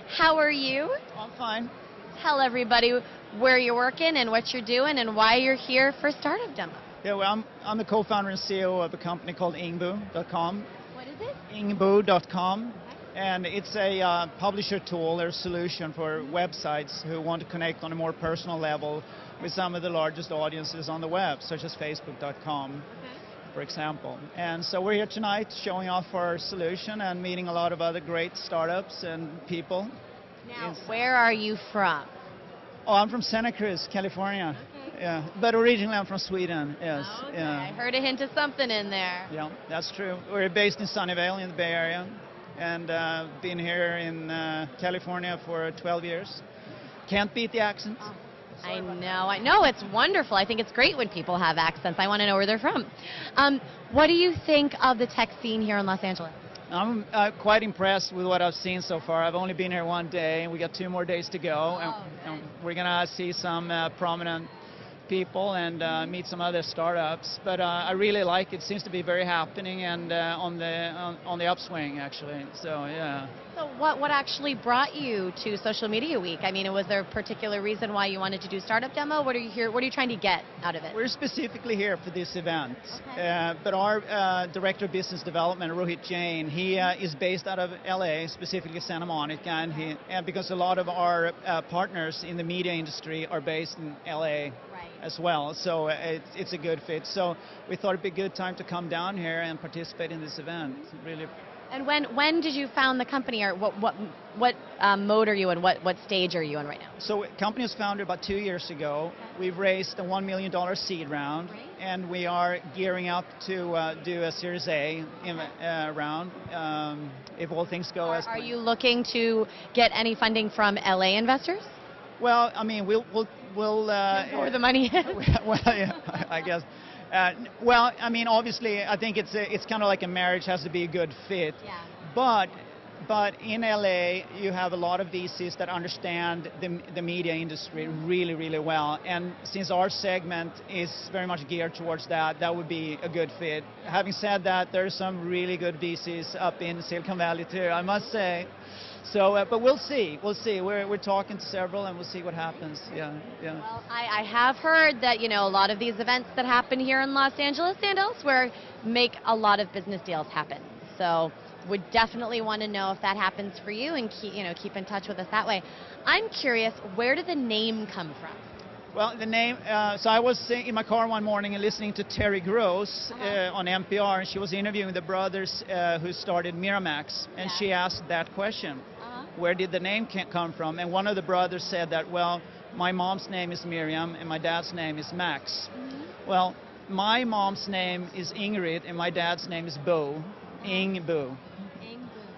How are you? I'm fine. Tell everybody where you're working and what you're doing and why you're here for Startup Demo. Yeah, well, I'm the co-founder and CEO of a company called Ingboo.com. What is it? Ingboo.com. And it's a publisher tool or solution for websites who want to connect on a more personal level with some of the largest audiences on the web, such as Facebook.com, for example. And so we're here tonight showing off our solution and meeting a lot of other great startups and people. Now, where are you from? Oh, I'm from Santa Cruz, California. Okay. Yeah, but originally I'm from Sweden. Yes. Okay. Yeah. I heard a hint of something in there. Yeah, that's true. We're based in Sunnyvale in the Bay Area, and been here in California for 12 years. Can't beat the accent. Oh, I know. It's wonderful. I think it's great when people have accents. I want to know where they're from. What do you think of the tech scene here in Los Angeles? I'm quite impressed with what I've seen so far. I've only been here one day, and we got 2 more days to go. And we're going to see some prominent people and meet some other startups. But I really like it. It seems to be very happening and on the upswing, actually. So, yeah. So what actually brought you to Social Media Week? I mean, was there a particular reason why you wanted to do Startup Demo? What are you here? What are you trying to get out of it? We're specifically here for this event. Okay. But our Director of Business Development, Rohit Jain, he is based out of LA, specifically Santa Monica, and because a lot of our partners in the media industry are based in LA as well, so it's a good fit. So we thought it'd be a good time to come down here and participate in this event. Really. And when did you found the company, or what mode are you in? What stage are you in right now? So the company was founded about 2 years ago. We've raised a $1 million seed round, and we are gearing up to do a Series A round if all things go as planned. Are you looking to get any funding from LA investors? Well, I mean, we'll where the money is. Well, yeah, I guess. Well, I mean, obviously, I think it's kind of like a marriage, has to be a good fit. Yeah. But in LA, you have a lot of VCs that understand the media industry really, really well. And since our segment is very much geared towards that, that would be a good fit. Having said that, there are some really good VCs up in Silicon Valley too, I must say. So, but we'll see. We're talking to several, and we'll see what happens. Yeah. Well, I have heard that a lot of these events that happen here in Los Angeles and elsewhere make a lot of business deals happen. So, would definitely want to know if that happens for you, and keep in touch with us that way. I'm curious, where did the name come from? Well, the name, so I was in my car one morning and listening to Terry Gross on NPR, and she was interviewing the brothers who started Miramax, and she asked that question, where did the name come from? And one of the brothers said that, well, my mom's name is Miriam and my dad's name is Max. Well, my mom's name is Ingrid and my dad's name is Bo, Ingboo.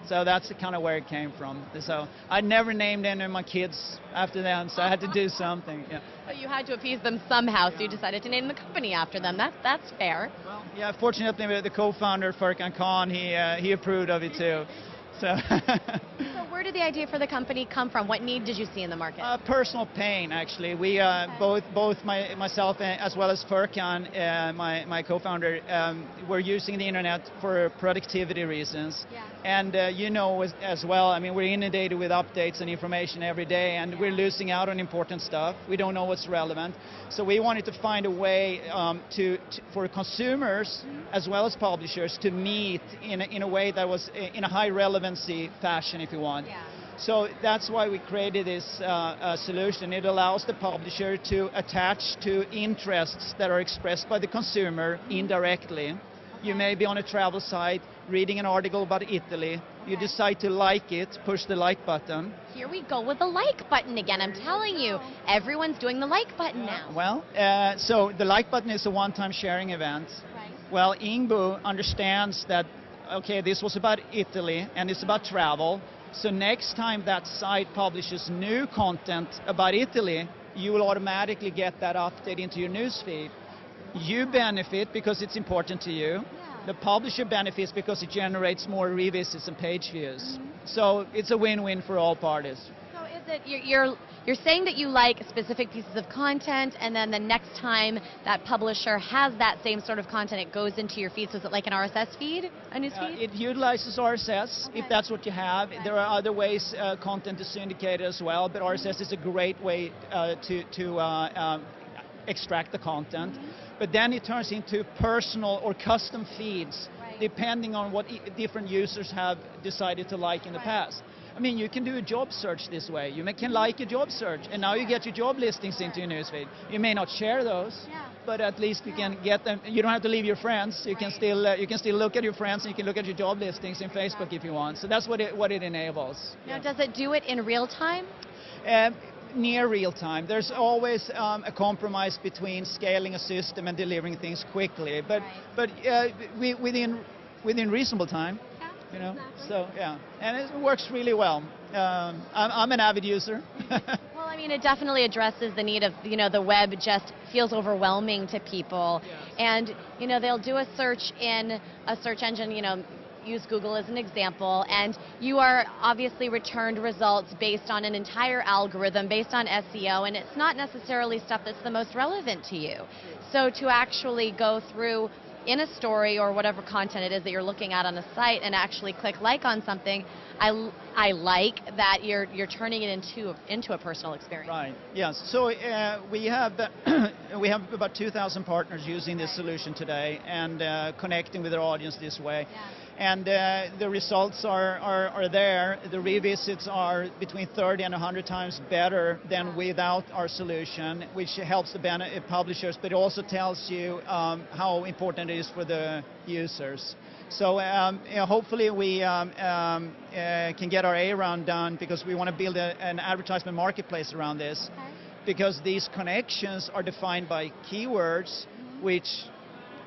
So that's kind of where it came from. So I never named any of my kids after them, so I had to do something. Yeah. But you had to appease them somehow, so you decided to name the company after them. That's fair. Well, yeah, fortunately the co-founder, Furkan Khan, he approved of it too. So where did the idea for the company come from? What need did you see in the market? Personal pain, actually. We both myself as well as Furkan, my co-founder, were using the internet for productivity reasons. Yeah. And as well, I mean, we're inundated with updates and information every day, and we're losing out on important stuff. We don't know what's relevant. So we wanted to find a way for consumers as well as publishers to meet in a way that was in a high relevancy fashion, if you want. Yeah. So that's why we created this solution. It allows the publisher to attach to interests that are expressed by the consumer indirectly. You may be on a travel site reading an article about Italy. You decide to like it, push the like button. Here we go with the like button again. I'm telling you, everyone's doing the like button now. Well, so the like button is a one-time sharing event. Right. Well, Ingboo understands that, okay, this was about Italy and it's about travel. So next time that site publishes new content about Italy, you will automatically get that update into your newsfeed. You benefit because it's important to you. The publisher benefits because it generates more revisits and page views. So it's a win-win for all parties. So is it you're saying that you like specific pieces of content, and then the next time that publisher has that same sort of content, it goes into your feed. So is it like an RSS feed, a news feed? It utilizes RSS if that's what you have. Right. There are other ways content is syndicated as well, but RSS is a great way to extract the content. But then it turns into personal or custom feeds, depending on what different users have decided to like in the past. I mean, you can do a job search this way. You can like a job search, and now you get your job listings into your newsfeed. You may not share those, but at least you can get them. You don't have to leave your friends. You can still look at your friends, and you can look at your job listings in Facebook if you want. So that's what it enables. Now, does it do it in real time? Near real time. There's always a compromise between scaling a system and delivering things quickly, but within reasonable time. You know, so yeah, and it works really well. I'm an avid user. Well, I mean, it definitely addresses the need of, the web just feels overwhelming to people, and they'll do a search in a search engine, use Google as an example, and you are obviously returned results based on an entire algorithm, based on SEO, and it's not necessarily stuff that's the most relevant to you. So to actually go through in a story or whatever content it is that you're looking at on a site and actually click like on something, I like that you're turning it into a personal experience. Right. Yes. So we have about 2,000 partners using this solution today and connecting with their audience this way. Yeah. And the results are there. The revisits are between 30 and 100 times better than without our solution, which helps the publishers, but it also tells you how important it is for the users. So hopefully we can get our A round done, because we want to build an advertisement marketplace around this, because these connections are defined by keywords, which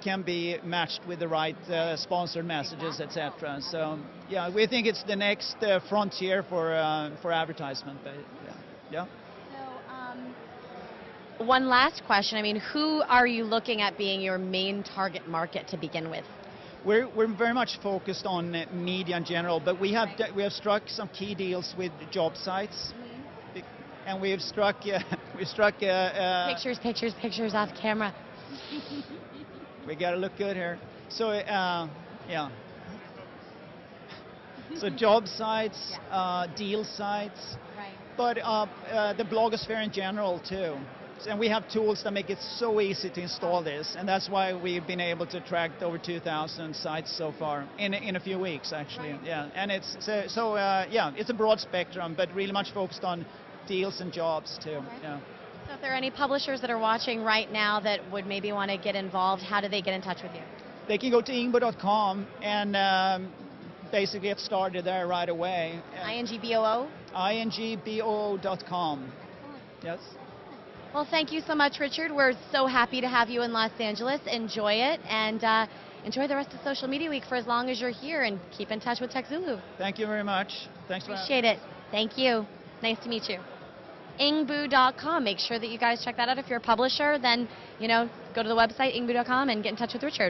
can be matched with the right sponsored messages, etc. So yeah, we think it's the next frontier for advertisement. Yeah. So one last question. I mean, who are you looking at being your main target market to begin with? We're very much focused on media in general, but we have struck some key deals with job sites, and we've struck pictures off camera. We got to look good here. So yeah. So job sites, deal sites, but the blogosphere in general too. And we have tools that make it so easy to install this, and that's why we've been able to attract over 2,000 sites so far in a few weeks, actually. Yeah, and it's it's a broad spectrum, but really much focused on deals and jobs too. Yeah. So if there are any publishers that are watching right now that would maybe want to get involved, how do they get in touch with you? They can go to ingboo.com and basically get started there right away. INGBOO? INGBOO.com. Yes. Well, thank you so much, Richard. We're so happy to have you in Los Angeles. Enjoy it, and enjoy the rest of Social Media Week for as long as you're here, and keep in touch with TechZulu. Thank you very much. Thanks for Appreciate it. Thank you. Nice to meet you. Ingboo.com. Make sure that you guys check that out. If you're a publisher, then, go to the website, ingboo.com, and get in touch with Richard.